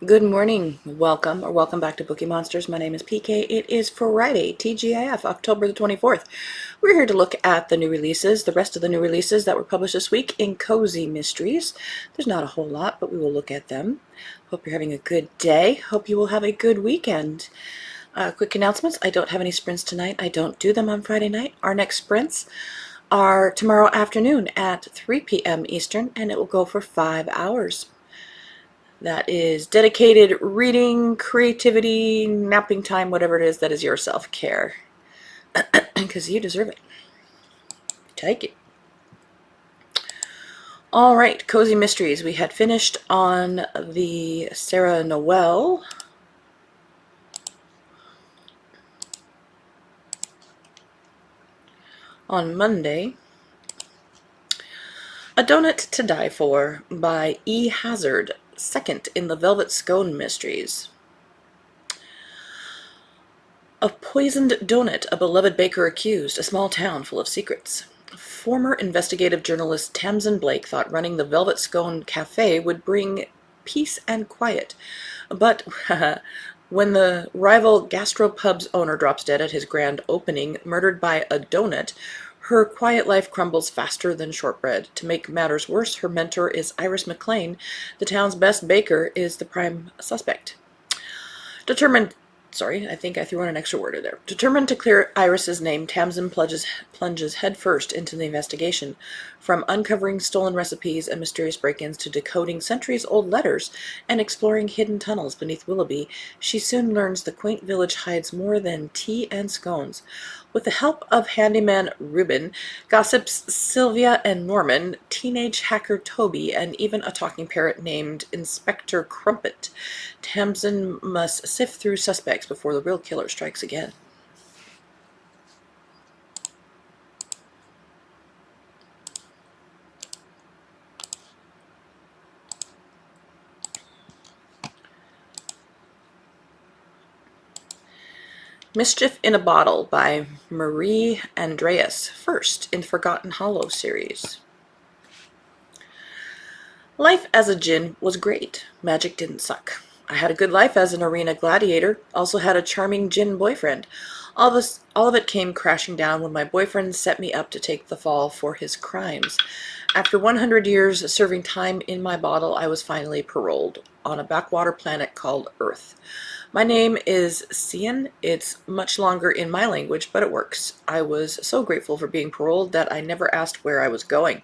Good morning, welcome back to Bookeemonsters. My name is PK. It is Friday, TGIF, October the 24th. We're here to look at the new releases, the rest of the new releases that were published this week in Cozy Mysteries. There's not a whole lot, but we will look at them. Hope you're having a good day. Hope you will have a good weekend. Quick announcements. I don't have any sprints tonight. I don't do them on Friday night. Our next sprints are tomorrow afternoon at 3 p.m. Eastern, and it will go for 5 hours. That is dedicated reading, creativity, napping time, whatever it is that is your self-care. Because you deserve it. Take it. All right, Cozy Mysteries. We had finished on the Sarah Noel. On Monday. A Donut to Die For by E. Hazard, second in the Velvet Scone Mysteries. A Poisoned Donut, a beloved baker accused, a small town full of secrets. Former investigative journalist Tamsin Blake thought running the Velvet Scone Cafe would bring peace and quiet. But when the rival gastropub's owner drops dead at his grand opening, murdered by a donut, her quiet life crumbles faster than shortbread. To make matters worse, her mentor is Iris McLean. The town's best baker is the prime suspect. I think I threw in an extra word there. Determined to clear Iris's name, Tamsin plunges headfirst into the investigation. From uncovering stolen recipes and mysterious break-ins to decoding centuries-old letters and exploring hidden tunnels beneath Willoughby, she soon learns the quaint village hides more than tea and scones. With the help of handyman Reuben, gossips Sylvia and Norman, teenage hacker Toby, and even a talking parrot named Inspector Crumpet, Tamsin must sift through suspects before the real killer strikes again. Mischief in a Bottle by Marie Andreas, first in Forgotten Hollow series. Life as a djinn was great. Magic didn't suck. I had a good life as an arena gladiator, also had a charming djinn boyfriend. All of it came crashing down when my boyfriend set me up to take the fall for his crimes. After 100 years serving time in my bottle, I was finally paroled on a backwater planet called Earth. My name is Cian. It's much longer in my language, but it works. I was so grateful for being paroled that I never asked where I was going.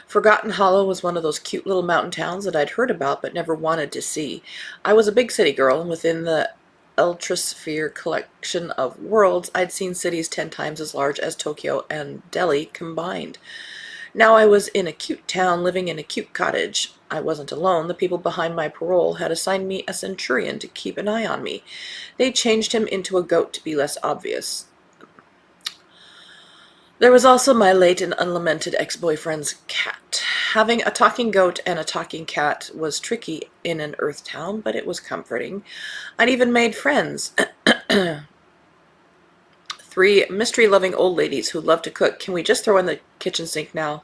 Forgotten Hollow was one of those cute little mountain towns that I'd heard about but never wanted to see. I was a big city girl, and within the Ultrasphere collection of worlds, I'd seen cities 10 times as large as Tokyo and Delhi combined. Now I was in a cute town living in a cute cottage. I wasn't alone. The people behind my parole had assigned me a centurion to keep an eye on me. They changed him into a goat to be less obvious. There was also my late and unlamented ex-boyfriend's cat. Having a talking goat and a talking cat was tricky in an Earth town, but it was comforting. I'd even made friends. 3 mystery-loving old ladies who loved to cook. Can we just throw in the kitchen sink now?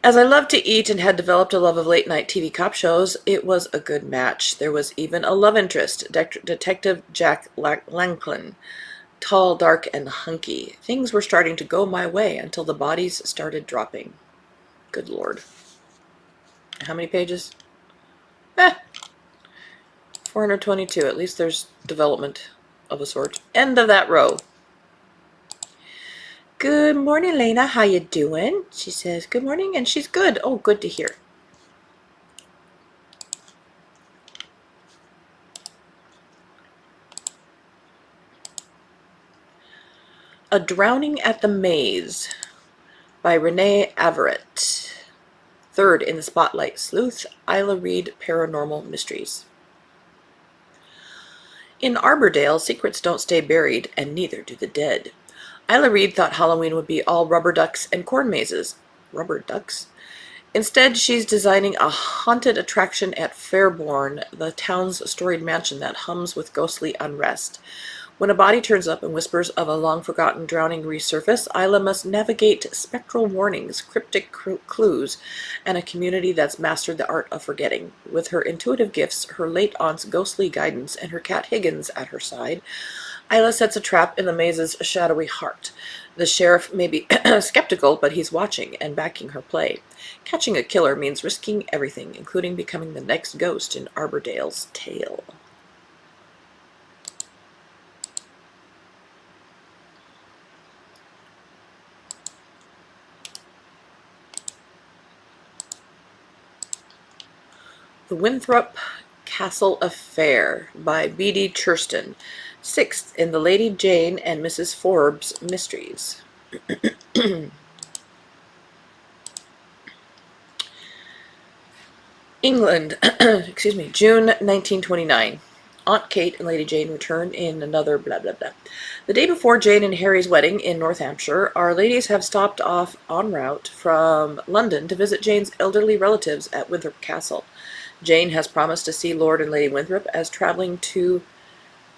As I loved to eat and had developed a love of late-night TV cop shows, it was a good match. There was even a love interest, Detective Jack Lanklin. Tall, dark, and hunky. Things were starting to go my way until the bodies started dropping. Good Lord. How many pages? 422. At least there's development of a sort. End of that row. Good morning, Lena. How you doing? She says, good morning, and she's good. Oh, good to hear. A Drowning at the Maze by Renee Averett. Third in the spotlight, Sleuth, Isla Reed Paranormal Mysteries. In Arbordale, secrets don't stay buried, and neither do the dead. Isla Reed thought Halloween would be all rubber ducks and corn mazes. Rubber ducks? Instead, she's designing a haunted attraction at Fairbourne, the town's storied mansion that hums with ghostly unrest. When a body turns up and whispers of a long-forgotten drowning resurface, Isla must navigate spectral warnings, cryptic clues, and a community that's mastered the art of forgetting. With her intuitive gifts, her late aunt's ghostly guidance, and her cat Higgins at her side, Isla sets a trap in the maze's shadowy heart. The sheriff may be skeptical, but he's watching and backing her play. Catching a killer means risking everything, including becoming the next ghost in Arbordale's tale. The Winthrop Castle Affair by B.D. Churston, 6th in the Lady Jane and Mrs. Forbes Mysteries. England, June 1929. Aunt Kate and Lady Jane return in another blah blah blah. The day before Jane and Harry's wedding in North Hampshire, our ladies have stopped off en route from London to visit Jane's elderly relatives at Winthrop Castle. Jane has promised to see Lord and Lady Winthrop, as traveling to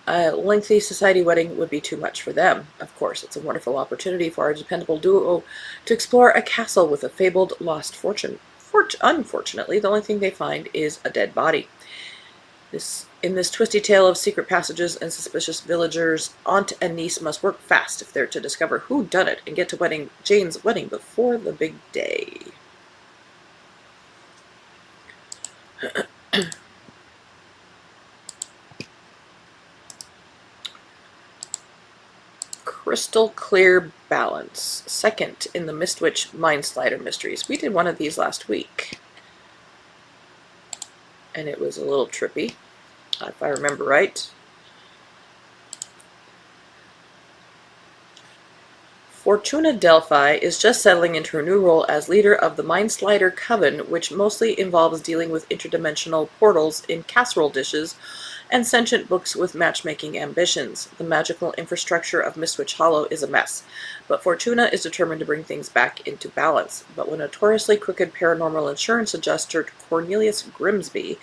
a lengthy society wedding would be too much for them. Of course, it's a wonderful opportunity for our dependable duo to explore a castle with a fabled lost fortune. Unfortunately, the only thing they find is a dead body. In this twisty tale of secret passages and suspicious villagers, aunt and niece must work fast if they're to discover who done it and get to Jane's wedding before the big day. Crystal Clear Balance, 2nd in the Mistwitch Mindslider Mysteries. We did one of these last week, and it was a little trippy, if I remember right. Fortuna Delphi is just settling into her new role as leader of the Mindslider Coven, which mostly involves dealing with interdimensional portals in casserole dishes and sentient books with matchmaking ambitions. The magical infrastructure of Mistwitch Hollow is a mess, but Fortuna is determined to bring things back into balance. But when notoriously crooked paranormal insurance adjuster Cornelius Grimsby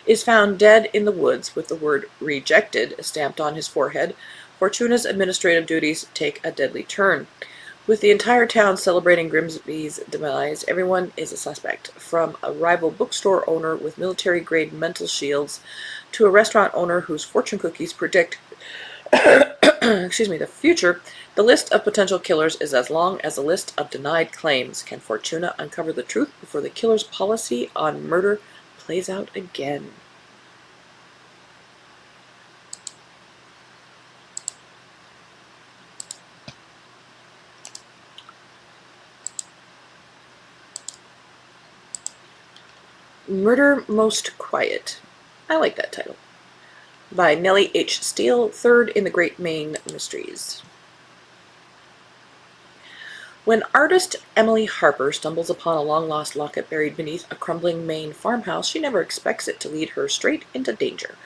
is found dead in the woods with the word "rejected" stamped on his forehead, Fortuna's administrative duties take a deadly turn. With the entire town celebrating Grimsby's demise, everyone is a suspect, from a rival bookstore owner with military-grade mental shields to a restaurant owner whose fortune cookies predict the future. The list of potential killers is as long as the list of denied claims. Can Fortuna uncover the truth before the killer's policy on murder plays out again? Murder Most Quiet. I like that title. By Nellie H. Steele, 3rd in the Great Maine Mysteries. When artist Emily Harper stumbles upon a long-lost locket buried beneath a crumbling Maine farmhouse, she never expects it to lead her straight into danger.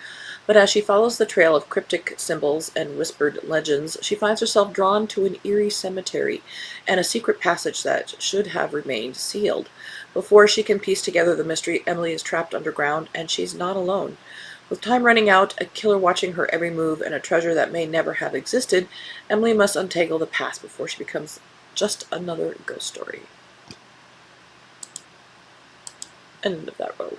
But as she follows the trail of cryptic symbols and whispered legends, she finds herself drawn to an eerie cemetery and a secret passage that should have remained sealed. Before she can piece together the mystery, Emily is trapped underground, and she's not alone. With time running out, a killer watching her every move, and a treasure that may never have existed, Emily must untangle the past before she becomes just another ghost story. End of that road.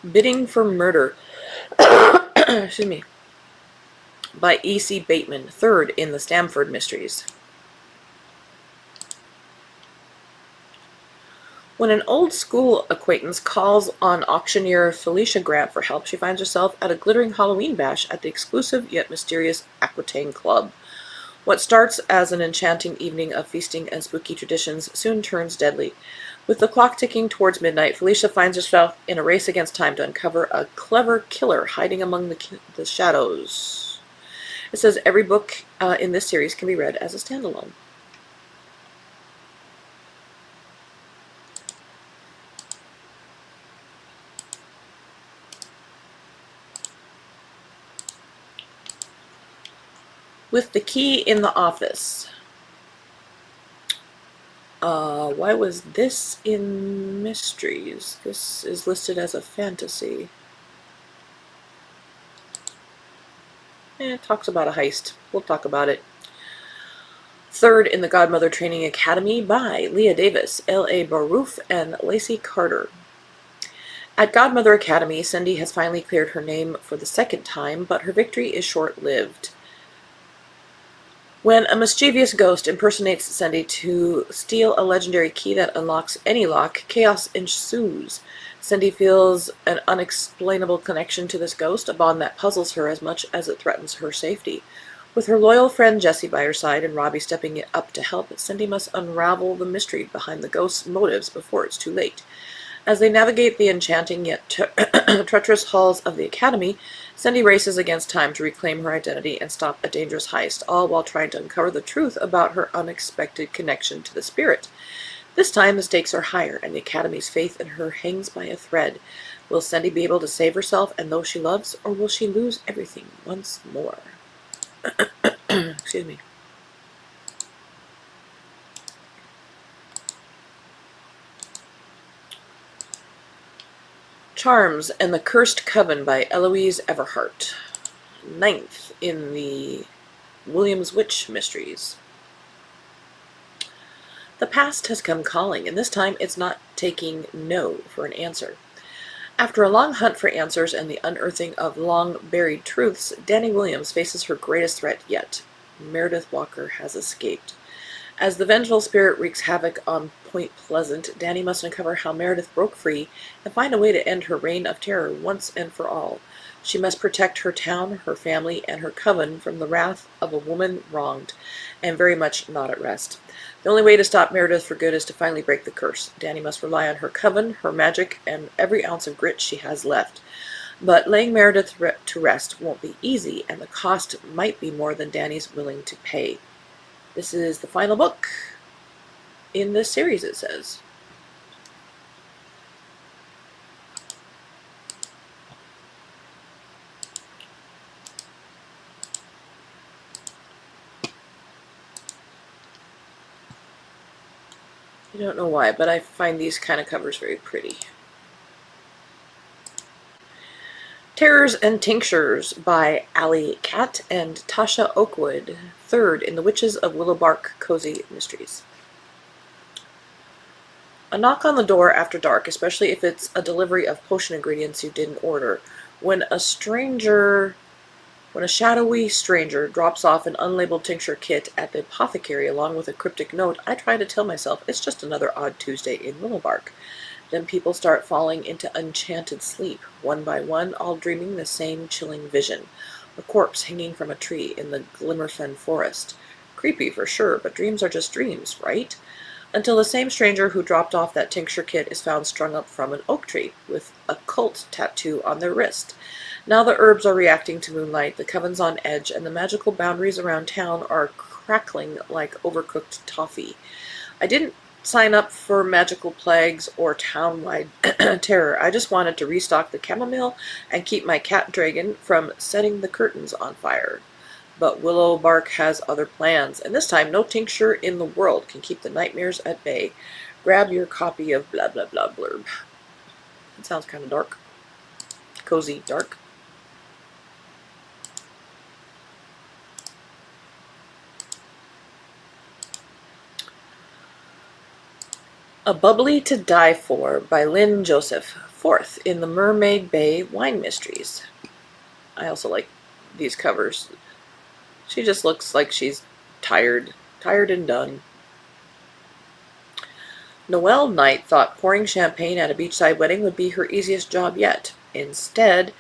Bidding for Murder by E.C. Bateman, 3rd in the Stamford Mysteries. When an old school acquaintance calls on auctioneer Felicia Grant for help, she finds herself at a glittering Halloween bash at the exclusive yet mysterious Aquitaine Club. What starts as an enchanting evening of feasting and spooky traditions soon turns deadly. With the clock ticking towards midnight, Felicia finds herself in a race against time to uncover a clever killer hiding among the shadows. It says every book in this series can be read as a standalone. With the Key in the Office Why was this in mysteries? This is listed as a fantasy. It talks about a heist. We'll talk about it. Third in the Godmother Training Academy by Leah Davis, L.A. Barouf, and Lacey Carter. At Godmother Academy, Cindy has finally cleared her name for the second time, but her victory is short-lived. When a mischievous ghost impersonates Cindy to steal a legendary key that unlocks any lock, chaos ensues. Cindy feels an unexplainable connection to this ghost, a bond that puzzles her as much as it threatens her safety. With her loyal friend Jessie by her side and Robbie stepping up to help, Cindy must unravel the mystery behind the ghost's motives before it's too late. As they navigate the enchanting yet treacherous halls of the Academy, Cindy races against time to reclaim her identity and stop a dangerous heist, all while trying to uncover the truth about her unexpected connection to the spirit. This time the stakes are higher, and the Academy's faith in her hangs by a thread. Will Cindy be able to save herself and those she loves, or will she lose everything once more? Excuse me. Charms and the Cursed Coven by Eloise Everhart. 9th in the Williams Witch Mysteries. The past has come calling, and this time it's not taking no for an answer. After a long hunt for answers and the unearthing of long-buried truths, Danny Williams faces her greatest threat yet. Meredith Walker has escaped. As the vengeful spirit wreaks havoc on Point Pleasant, Danny must uncover how Meredith broke free and find a way to end her reign of terror once and for all. She must protect her town, her family, and her coven from the wrath of a woman wronged, and very much not at rest. The only way to stop Meredith for good is to finally break the curse. Danny must rely on her coven, her magic, and every ounce of grit she has left. But laying Meredith to rest won't be easy, and the cost might be more than Danny's willing to pay. This is the final book in this series, it says. I don't know why, but I find these kind of covers very pretty. Terrors and Tinctures by Allie Catt and Tasha Oakwood, 3rd in the Witches of Willowbark Cozy Mysteries. A knock on the door after dark, especially if it's a delivery of potion ingredients you didn't order. When a shadowy stranger drops off an unlabeled tincture kit at the apothecary along with a cryptic note, I try to tell myself it's just another odd Tuesday in Willowbark. Then people start falling into enchanted sleep, one by one, all dreaming the same chilling vision. A corpse hanging from a tree in the Glimmerfen forest. Creepy for sure, but dreams are just dreams, right? Until the same stranger who dropped off that tincture kit is found strung up from an oak tree, with a cult tattoo on their wrist. Now the herbs are reacting to moonlight, the coven's on edge, and the magical boundaries around town are crackling like overcooked toffee. I didn't sign up for magical plagues or town-wide terror. I just wanted to restock the chamomile and keep my cat dragon from setting the curtains on fire. But Willowbark has other plans, and this time no tincture in the world can keep the nightmares at bay. Grab your copy of blah blah blah blurb. It sounds kind of dark. Cozy dark. A Bubbly to Die For by Lynn Joseph, 4th in the Mermaid Bay Wine Mysteries. I also like these covers. She just looks like she's tired and done. Noelle Knight thought pouring champagne at a beachside wedding would be her easiest job yet. Instead,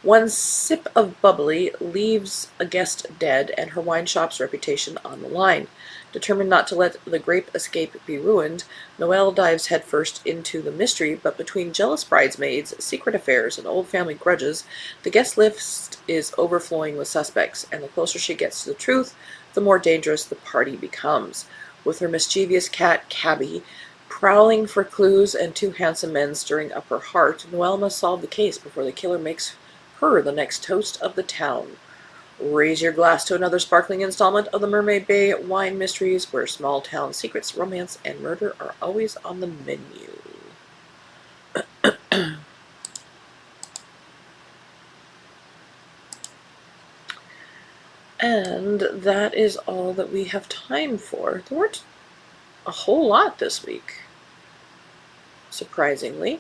one sip of bubbly leaves a guest dead and her wine shop's reputation on the line. Determined not to let the grape escape be ruined, Noelle dives headfirst into the mystery, but between jealous bridesmaids, secret affairs, and old family grudges, the guest list is overflowing with suspects, and the closer she gets to the truth, the more dangerous the party becomes. With her mischievous cat, Cabby, prowling for clues and 2 handsome men stirring up her heart, Noelle must solve the case before the killer makes her the next toast of the town. Raise your glass to another sparkling installment of the Mermaid Bay Wine Mysteries, where small town secrets, romance, and murder are always on the menu. And that is all that we have time for. There weren't a whole lot this week, surprisingly.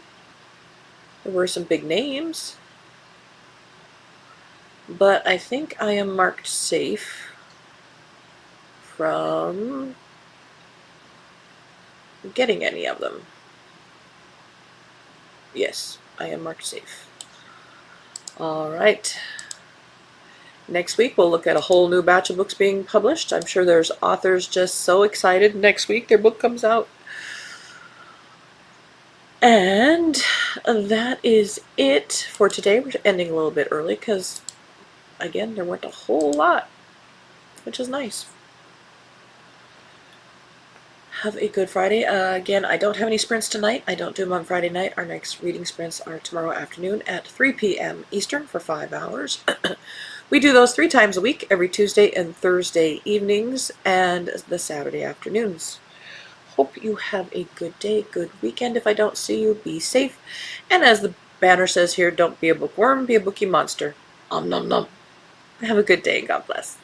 There were some big names, but I think I am marked safe from getting any of them. Yes, I am marked safe. All right. Next week, we'll look at a whole new batch of books being published. I'm sure there's authors just so excited next week their book comes out. And that is it for today. We're ending a little bit early because, again, there weren't a whole lot, which is nice. Have a good Friday. Again, I don't have any sprints tonight. I don't do them on Friday night. Our next reading sprints are tomorrow afternoon at 3 p.m. Eastern for 5 hours. We do those 3 times a week, every Tuesday and Thursday evenings, and the Saturday afternoons. Hope you have a good day, good weekend. If I don't see you, be safe. And as the banner says here, don't be a bookworm, be a bookie monster. Nom nom nom. Have a good day. God bless.